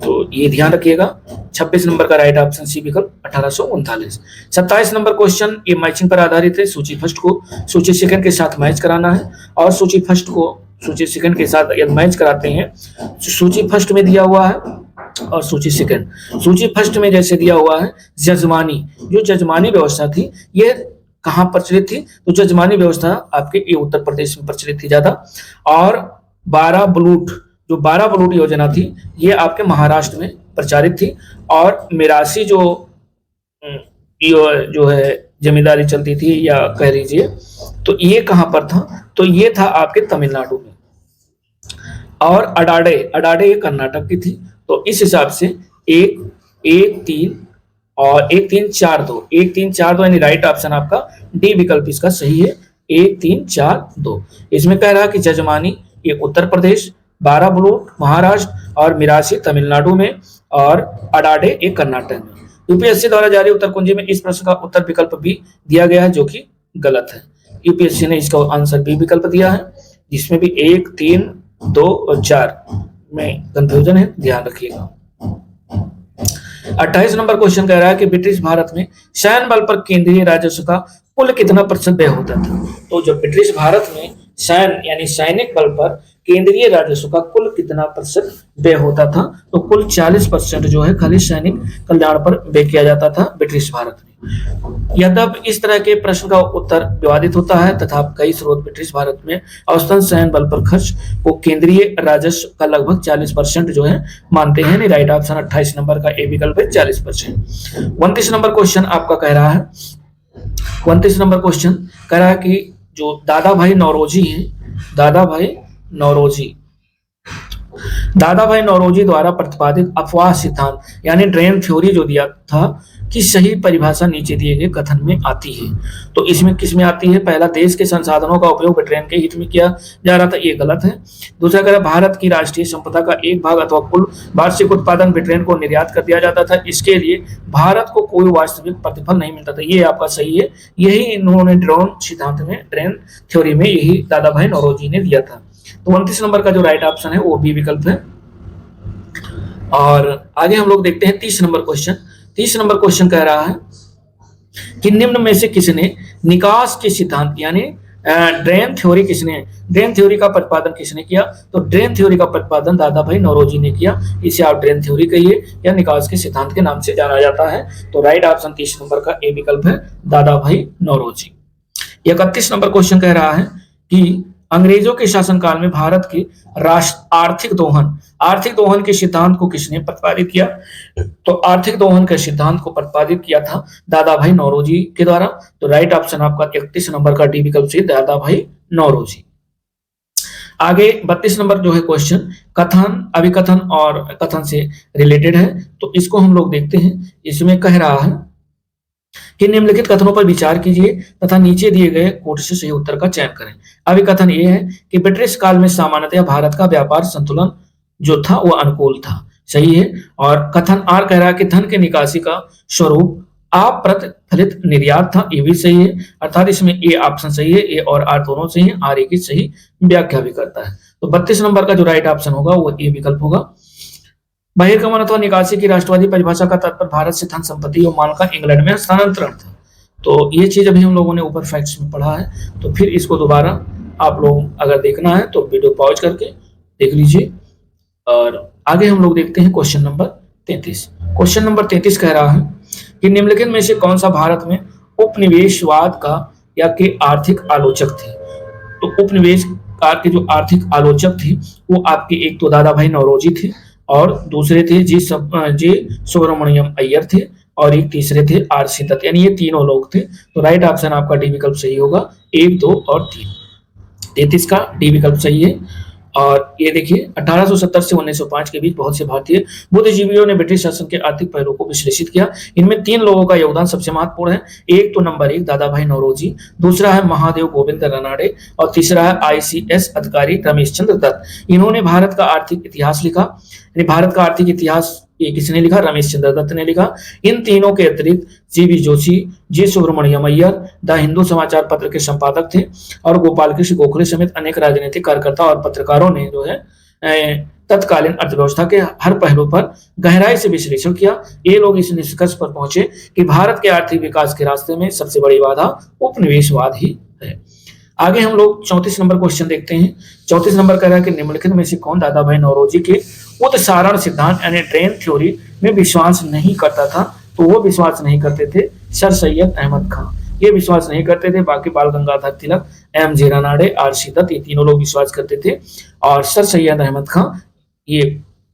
तो ये ध्यान रखिएगा। 26 नंबर का राइट ऑप्शन सी विकल्प 1839। 27 नंबर क्वेश्चन ये मैचिंग पर आधारित है। सूची फर्स्ट को सूची सेकंड के साथ मैच कराना है और सूची फर्स्ट को सूची सेकंड के साथ यदि मैच कराते हैं, सूची फर्स्ट में दिया हुआ है और सूची सेकंड। सूची फर्स्ट में जैसे दिया हुआ है जजमानी, जो जजमानी व्यवस्था थी ये कहाँ प्रचलित थी, तो जजमानी व्यवस्था आपके ये उत्तर प्रदेश में प्रचलित थी ज्यादा। और 12 बलूट योजना थी ये आपके महाराष्ट्र में प्रचारित थी। और मिरासी जो है जमींदारी चलती थी या कह लीजिए, तो ये कहां पर था, तो ये था आपके तमिलनाडु में। और अडाडे ये कर्नाटक की थी। तो इस हिसाब से 1-3 और 1-3-4-2 यानी राइट ऑप्शन आपका डी विकल्प इसका सही है, 1-3-4-2। इसमें कह रहा कि जजमानी ये उत्तर प्रदेश, 12 बलूट महाराष्ट्र और मिरासी तमिलनाडु में और अडाडे एक कर्नाटक में। यूपीएससी द्वारा जारी उत्तर कुंजी में इस प्रश्न का उत्तर विकल्प भी दिया गया है जो कि गलत है। यूपीएससी ने इसका आंसर बी विकल्प दिया है, जिसमें भी 1, 3, 2 और 4 में कंफ्यूजन है, ध्यान रखिएगा। 28 नंबर क्वेश्चन कह रहा है कि ब्रिटिश भारत में सैन्य बल पर केंद्रीय राजस्व का कुल कितना % व्यय होता था। तो जब ब्रिटिश भारत में सैन्य यानी सैनिक बल पर केंद्रीय राजस्व का कुल कितना % व्यय होता था, तो कुल 40% जो है खाली सैनिक कल्याण पर व्यय किया जाता था ब्रिटिश भारत में। यद्यपि इस तरह के प्रश्न का उत्तर विवादित होता है तथा कई स्रोत ब्रिटिश भारत में औसतन सैन्य बल पर खर्च को केंद्रीय राजस्व का लगभग 40% जो है मानते हैं। राइट ऑप्शन 28 नंबर का ए विकल्प है, 40%। 29 नंबर क्वेश्चन आपका कह रहा है, 29 नंबर क्वेश्चन कह रहा है कि जो दादा भाई नौरोजी द्वारा प्रतिपादित अपवाह सिद्धांत यानी ड्रेन थ्योरी जो दिया था कि सही परिभाषा नीचे दिए गए कथन में आती है। तो इसमें किस में आती है, पहला देश के संसाधनों का उपयोग ब्रिटेन के हित में किया जा रहा था, ये गलत है। दूसरा कह रहा भारत की राष्ट्रीय संपदा का एक भाग अथवा कुल वार्षिक उत्पादन ब्रिटेन को निर्यात कर दिया जाता था, इसके लिए भारत को कोई वास्तविक प्रतिफल नहीं मिलता था, ये आपका सही है। यही इन्होंने ड्रोन सिद्धांत में, ड्रेन थ्योरी में यही दादा भाई नौरोजी ने दिया था। तो 29 नंबर का जो राइट ऑप्शन है वो बी विकल्प है। और आगे हम लोग देखते हैं 30 नंबर क्वेश्चन। 30 नंबर क्वेश्चन कह रहा है कि निम्न में से किसने निकास के सिद्धांत यानी ड्रेन थ्योरी का प्रतिपादन किसने किया, तो ड्रेन थ्योरी का प्रतिपादन दादा भाई नौरोजी ने किया। इसे आप ड्रेन थ्योरी कहिए या निकास के सिद्धांत के नाम से जाना जाता है। तो राइट ऑप्शन 30 नंबर का ए विकल्प है, दादा भाई नौरोजी। 31 नंबर क्वेश्चन कह रहा है कि अंग्रेजों के शासनकाल में भारत के आर्थिक दोहन के सिद्धांत को किसने प्रतिपादित किया, तो आर्थिक दोहन के सिद्धांत को प्रतिपादित किया था दादा भाई नौरोजी के द्वारा। तो राइट ऑप्शन आपका 31 नंबर का डी विकल्प से दादा भाई नौरोजी। आगे 32 नंबर जो है क्वेश्चन कथन, अभिकथन और कथन से रिलेटेड है, तो इसको हम लोग देखते हैं। इसमें कह रहा है कि निम्नलिखित कथनों पर विचार कीजिए तथा नीचे दिए गए कोट से सही उत्तर का चयन करें। अभिकथन ये है कि ब्रिटिश काल में सामान्यतः भारत का व्यापार संतुलन जो था वो अनुकूल था, सही है। और कथन आर कह रहा है कि धन के निकासी का स्वरूप अप्रतिफलित निर्यात था, ये भी सही है। अर्थात इसमें ए ऑप्शन सही है, ए और आर दोनों सही है, आर ए की सही व्याख्या भी करता है। तो 32 नंबर का जो राइट ऑप्शन होगा वो ए विकल्प होगा। बहिर्गमन अथवा निकासी की राष्ट्रवादी परिभाषा का तात्पर्य भारत से धन संपत्ति और माल का इंग्लैंड में हस्तांतरण था। तो ये चीज अभी हम लोगों ने ऊपर फैक्ट्स में पढ़ा है, तो फिर इसको दोबारा आप लोग अगर देखना है तो वीडियो पॉज करके देख लीजिए। और आगे हम लोग देखते हैं क्वेश्चन नंबर 33। क्वेश्चन नंबर 33 कह रहा है कि निम्नलिखित में से कौन सा भारत में उपनिवेशवाद का या के आर्थिक आलोचक थे। तो उपनिवेश काल के जो आर्थिक आलोचक थे वो आपके एक तो दादा भाई नौरोजी थे और दूसरे थे जी सुब्रमण्यम अय्यर थे और एक तीसरे थे आरसी दत्त, यानी ये तीनों लोग थे। तो राइट ऑप्शन आपका डी विकल्प सही होगा, 1, 2 और 3। 33 का डी विकल्प सही है। और ये देखिए 1870 से 1905 के बीच बहुत से भारतीय बुद्धिजीवियों ने ब्रिटिश शासन के आर्थिक पहलुओं को विश्लेषित किया। इनमें 3 लोगों का योगदान सबसे महत्वपूर्ण है। एक तो नंबर 1 दादा भाई नौरोजी, दूसरा है महादेव गोविंद रानडे और तीसरा है आईसीएस अधिकारी रमेश चंद्र दत्त। इन्होंने भारत का आर्थिक इतिहास लिखा। यानी भारत का आर्थिक इतिहास ये किसने लिखा? रमेश चंद्र दत्त ने लिखा। इन तीनों के अतिरिक्त जीवी जोशी, जी सुब्रमण्यम अय्यर द हिंदू समाचार पत्र के संपादक थे और गोपाल कृष्ण गोखले समेत अनेक राजनीतिक कार्यकर्ता और पत्रकारों ने जो है तत्कालीन अर्थव्यवस्था के हर पहलू पर गहराई से विश्लेषण किया। ये लोग इस निष्कर्ष पर पहुंचे कि भारत के आर्थिक विकास के रास्ते में सबसे बड़ी बाधा उपनिवेशवाद ही है। आगे हम लोग 34 नंबर क्वेश्चन देखते हैं। 34 नंबर कह रहा है कि निम्नलिखित में से कौन दादा भाई नौरोजी के उत्सारण सिद्धांत यानी ड्रेन थ्योरी में विश्वास नहीं करता था? तो वो विश्वास नहीं करते थे सर सैयद अहमद खान, ये विश्वास नहीं करते थे। बाकी Bal Gangadhar Tilak, M G Ranade, R C Dutt, ये तीनों लोग विश्वास करते थे। और सर सैयद अहमद खान ये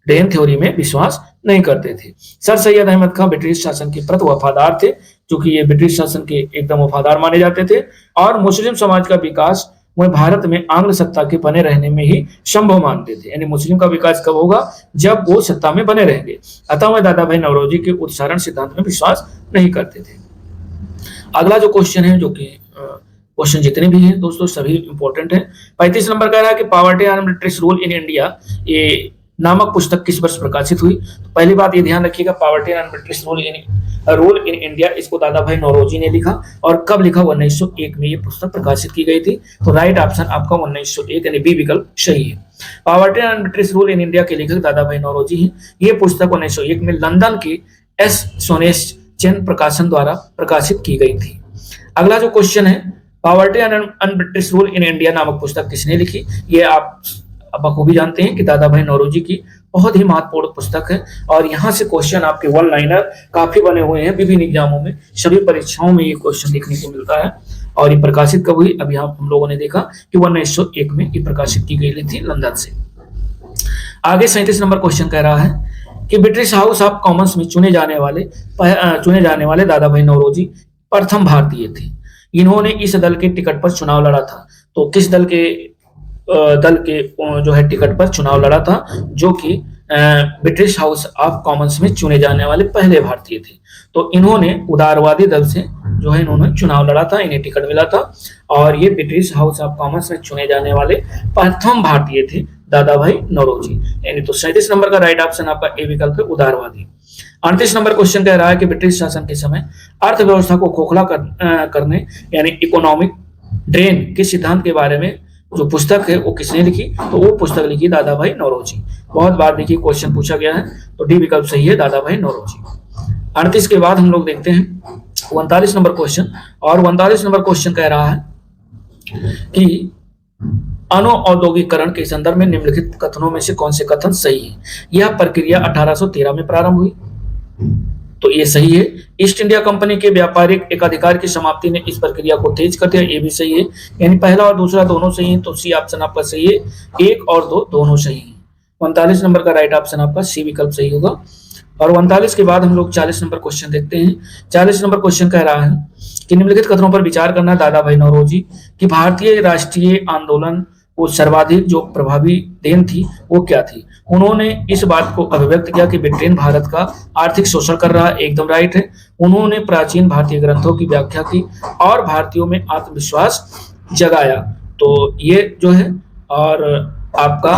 ड्रेन थ्योरी में विश्वास नहीं करते थे। सर सैयद अहमद खान ब्रिटिश शासन के प्रति वफादार थे, क्योंकि ये ब्रिटिश शासन के एकदम वफादार माने जाते थे। और मुस्लिम समाज का विकास वह भारत में आंग्ल सत्ता के बने रहने में ही संभव मानते थे। यानी मुस्लिम का विकास कब होगा? जब वो सत्ता में बने रहेंगे। अतः वह दादा भाई नौरोजी के उत्सारण सिद्धांत में विश्वास नहीं करते थे। अगला जो क्वेश्चन है, जो कि क्वेश्चन जितने भी हैं दोस्तों सभी इंपॉर्टेंट है। 35 नंबर कह रहा है कि poverty and British rule in India ये नामक पुस्तक किस वर्ष प्रकाशित हुई? तो पहली बात ये ध्यान रखिएगा, poverty and British rule in India इसको दादा भाई नौरोजी ने लिखा। और कब लिखा? 1901 में ये पुस्तक प्रकाशित की गई थी। तो राइट ऑप्शन आपका 1901 यानी बी विकल्प सही है। Poverty and British rule in India के लेखक दादा भाई नौरोजी हैं। ये पुस्तक 1901 में लंदन के एस सोनेश चैन प्रकाशन द्वारा प्रकाशित की गई थी। अगला जो क्वेश्चन है, poverty and British rule in India नामक पुस्तक किसने लिखी? ये आप बखूबी जानते हैं कि दादा भाई नौरोजी की बहुत ही महत्वपूर्ण पुस्तक है। और यहाँ से क्वेश्चन आपके वन लाइनर काफी बने हुए हैं विभिन्न एग्जामों में, सभी परीक्षाओं में ये क्वेश्चन देखने को मिलता है। और ये प्रकाशित कब हुई? अभी हम लोगों ने देखा कि 1901 में ये प्रकाशित की गई थी लंदन से। आगे 37 नंबर क्वेश्चन कह रहा है कि ब्रिटिश हाउस ऑफ कॉमन्स में चुने जाने वाले दादा भाई नौरोजी प्रथम भारतीय थे। इन्होंने इस दल के टिकट पर चुनाव लड़ा था। तो किस दल के जो है टिकट पर चुनाव लड़ा था? जो कि ब्रिटिश हाउस ऑफ कॉमन्स में चुने जाने वाले पहले भारतीय थे। तो इन्होंने उदारवादी दल से जो है इन्होंने चुनाव लड़ा था, इन्हें टिकट मिला था। और ये ब्रिटिश हाउस ऑफ कॉमन्स में चुने जाने वाले प्रथम भारतीय थे दादा भाई नौरोजी। यानी तो 37 नंबर का राइट ऑप्शन आपका ए विकल्प है, उदारवादी। 38 नंबर क्वेश्चन कह रहा है कि ब्रिटिश शासन के समय अर्थव्यवस्था को खोखला करने यानी इकोनॉमिक ड्रेन के सिद्धांत के बारे में जो पुस्तक है वो किसने लिखी? तो वो पुस्तक लिखी दादा भाई नौरोजी। बहुत बार देखिए क्वेश्चन पूछा गया है, तो डी विकल्प सही है, दादा भाई नौरोजी। 38 के बाद हम लोग देखते हैं 39 नंबर क्वेश्चन। और 39 नंबर क्वेश्चन कह रहा है कि अनौद्योगिकरण के संदर्भ में निम्नलिखित कथनों में से कौन से कथन सही है? यह प्रक्रिया 1813 में प्रारंभ हुई, तो ये सही है। ईस्ट इंडिया कंपनी के व्यापारिक एकाधिकार की समाप्ति ने इस प्रक्रिया को तेज कर दिया, ये भी सही है। यानी पहला और दूसरा दोनों सही है, तो सी ऑप्शन आपका सही है। 1 और 2 दोनों सही है। 39 नंबर का राइट ऑप्शन आपका सी विकल्प सही होगा। और 39 के बाद हम लोग 40 नंबर क्वेश्चन देखते हैं। 40 नंबर क्वेश्चन कह रहा है कि निम्नलिखित कथनों पर विचार करना दादा भाई नौरोजी कि भारतीय राष्ट्रीय आंदोलन को सर्वाधिक जो प्रभावी देन थी वो क्या थी? उन्होंने इस बात को अभिव्यक्त किया कि ब्रिटेन भारत का आर्थिक शोषण कर रहा है, एकदम राइट है। उन्होंने प्राचीन भारतीय ग्रंथों की व्याख्या की और भारतीयों में आत्मविश्वास जगाया, तो ये जो है। और आपका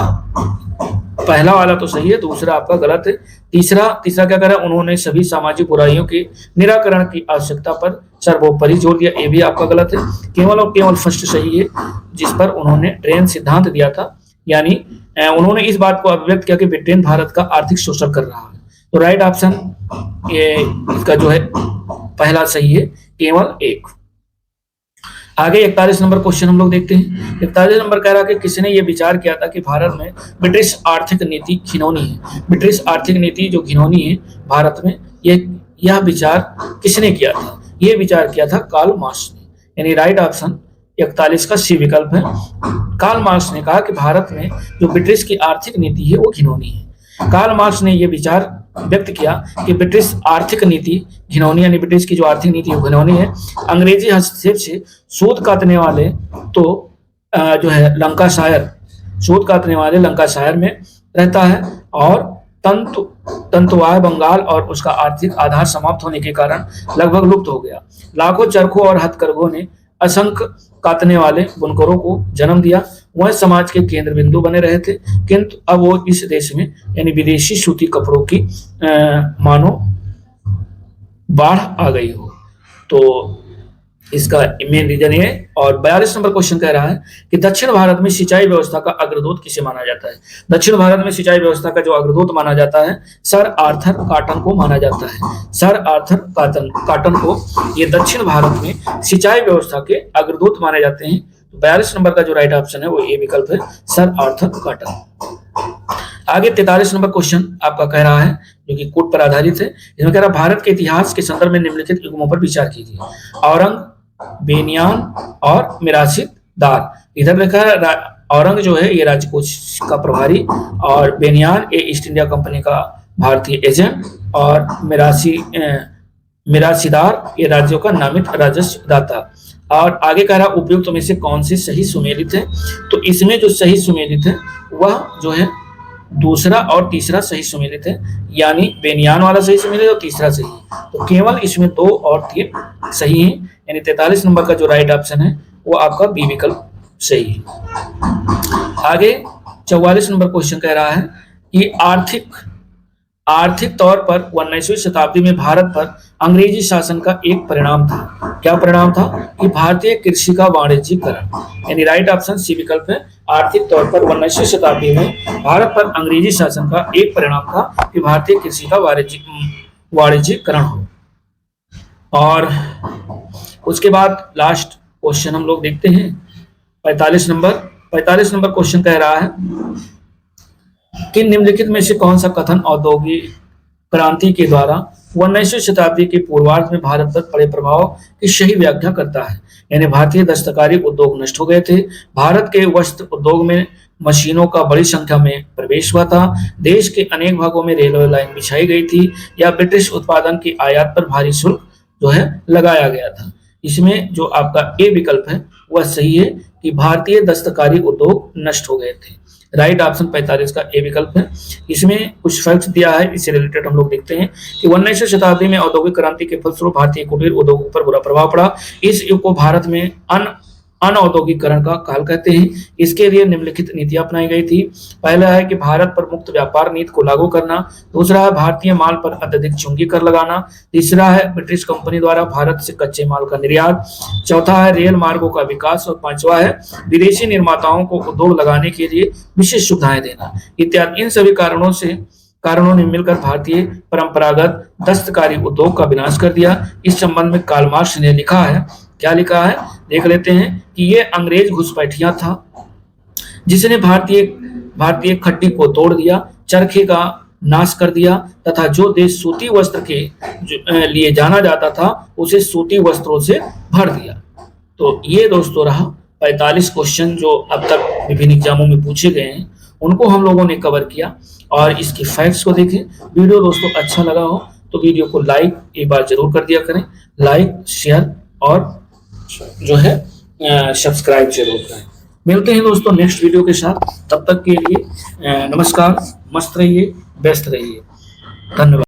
पहला वाला तो सही है, दूसरा आपका गलत है। तीसरा क्या कह रहा है? उन्होंने सभी सामाजिक बुराइयों के निराकरण की आवश्यकता पर सर्वोपरि जोर दिया, ये भी आपका गलत है। केवल और केवल फर्स्ट सही है, जिस पर उन्होंने ड्रेन सिद्धांत दिया था। यानी उन्होंने इस बात को अभिव्यक्त किया कि ब्रिटेन भारत का आर्थिक शोषण कर रहा है। तो राइट ऑप्शन ये इसका जो है पहला सही है, केवल 1। आगे 41 नंबर क्वेश्चन हम लोग देखते हैं। 41 नंबर कह रहा है कि किसने ये विचार किया था कि भारत में ब्रिटिश आर्थिक नीति घिनौनी है? ब्रिटिश आर्थिक नीति जो घिनौनी है भारत में, यह विचार किसने किया था? ये विचार किया था कार्ल मार्क्स ने। यानी राइट ऑप्शन 41 का सी विकल्प है। कार्ल मार्क्स ने कहा कि भारत में जो ब्रिटिश की आर्थिक नीति है वो घिनौनी है। कार्ल मार्क्स ने ये विचार व्यक्त किया कि ब्रिटिश आर्थिक नीति घिनौनी, यानी ब्रिटिश की जो आर्थिक नीति वो घिनौनी है। अंग्रेजी हस्तक्षेप से शोध काटने वाले तो जो है लंकाशायर में रहता है, और तंतुवाय बंगाल और उसका आर्थिक आधार समाप्त होने के कारण लगभग लुप्त हो गया। लाखों चरखों और हथकरघों ने असंख्य काटने वाले बुनकरों को जन्म दिया। वह समाज के केंद्र बिंदु बने रहे थे, किंतु अब वो इस देश में यानी विदेशी सूती कपड़ों की मानो बाढ़ आ गई हो। तो इसका मेन रीजन ये। और 42 नंबर क्वेश्चन कह रहा है कि दक्षिण भारत में सिंचाई व्यवस्था का अग्रदूत किसे माना जाता है। दक्षिण भारत में सिंचाई व्यवस्था का जो अग्रदूत माना जाता है सर आर्थर कॉटन को माना जाता है। सर आर्थर कॉटन को ये दक्षिण भारत में सिंचाई व्यवस्था के अग्रदूत माने जाते हैं। 42 नंबर का जो राइट ऑप्शन है वो ए विकल्प है, सर आर्थर कॉटन। आगे 43 नंबर क्वेश्चन आपका कह रहा है, जो कि कोट पर आधारित है। इसमें कह रहा है भारत के इतिहास के संदर्भ में निम्नलिखित युग्मों पर विचार कीजिए। औरंग, बेनियान और मिरासिदार। इधर लिखा है औरंग जो है ये राजकोष का प्रभारी, और बेनियान ये ईस्ट इंडिया कंपनी का भारतीय एजेंट, और मिरासिदार ये राज्यों का नामित राजस्व दाता। और आगे कह रहा उपयुक्त में से कौन से सही सुमेलित है। तो इसमें जो सही सुमेलित है वह जो है दूसरा और तीसरा सही सुमेलित है, यानी बेनियान वाला सही सुमेलित और तीसरा सही। तो केवल इसमें 2 और 3 सही है, यानी 43 नंबर का जो राइट ऑप्शन है वो आपका बी विकल्प सही है। आगे 44 नंबर क्वेश्चन कह रहा है कि आर्थिक तौर पर 19वीं शताब्दी में भारत पर अंग्रेजी शासन का एक परिणाम था। क्या परिणाम था? कि भारतीय कृषि का वाणिज्यीकरण, यानी राइट ऑप्शन सी विकल्प है। आर्थिक तौर पर 19वीं शताब्दी में भारत पर अंग्रेजी शासन का एक परिणाम था कि भारतीय कृषि का वाणिज्यीकरण हो। और उसके बाद लास्ट क्वेश्चन हम लोग देखते हैं 45 नंबर क्वेश्चन कह रहा है कि निम्नलिखित में से कौन सा कथन औद्योगिक क्रांति के द्वारा 19वीं शताब्दी के पूर्वार्ध में भारत पर पड़े प्रभाव की सही व्याख्या करता है। यानी भारतीय दस्तकारी उद्योग नष्ट हो गए थे, भारत के वस्त्र उद्योग में मशीनों का बड़ी संख्या में प्रवेश हुआ था, देश के अनेक भागों में रेलवे लाइन बिछाई गई थी, या ब्रिटिश उत्पादन की आयात पर भारी शुल्क जो है लगाया गया था। इसमें जो आपका ए विकल्प है वह सही है कि भारतीय दस्तकारी उद्योग नष्ट हो गए थे। राइट ऑप्शन 45 का ए विकल्प है। इसमें कुछ फैक्ट्स दिया है, इससे रिलेटेड हम लोग देखते हैं कि 19वीं शताब्दी में औद्योगिक क्रांति के फलस्वरूप भारतीय कुटीर उद्योगों पर बुरा प्रभाव पड़ा। इस युग को भारत में अनऔद्योगिकरण का काल कहते हैं। इसके लिए निम्नलिखित नीतियां अपनाई गई थी। पहला है कि भारत पर मुक्त व्यापार नीति को लागू करना, दूसरा है भारतीय माल पर अत्यधिक चुंगी कर लगाना, तीसरा है ब्रिटिश कंपनी द्वारा भारत से कच्चे माल का निर्यात, चौथा है रेल मार्गों का विकास, और पांचवा है विदेशी निर्माताओं को उद्योग लगाने के लिए विशेष सुविधाएं देना। इत्यादि इन सभी कारणों ने मिलकर भारतीय परंपरागत दस्तकारी उद्योग का विनाश कर दिया। इस संबंध में कार्ल मार्क्स ने लिखा है, क्या लिखा है देख लेते हैं कि ये अंग्रेज घुसपैठिया था जिसने भारतीय खड्डी को तोड़ दिया, चरखे का नाश कर दिया, तथा जो देश सूती वस्त्र के लिए जाना जाता था उसे सूती वस्त्रों से भर दिया। तो ये दोस्तों रहा 45 क्वेश्चन जो अब तक विभिन्न एग्जामों में पूछे गए हैं, उनको हम लोगों ने कवर किया और इसकी फैक्ट्स को देखें। वीडियो दोस्तों अच्छा लगा हो तो वीडियो को लाइक एक बार जरूर कर दिया करें, लाइक शेयर और जो है सब्सक्राइब जरूर करें। मिलते हैं दोस्तों नेक्स्ट वीडियो के साथ, तब तक के लिए नमस्कार, मस्त रहिए, व्यस्त रहिए, धन्यवाद।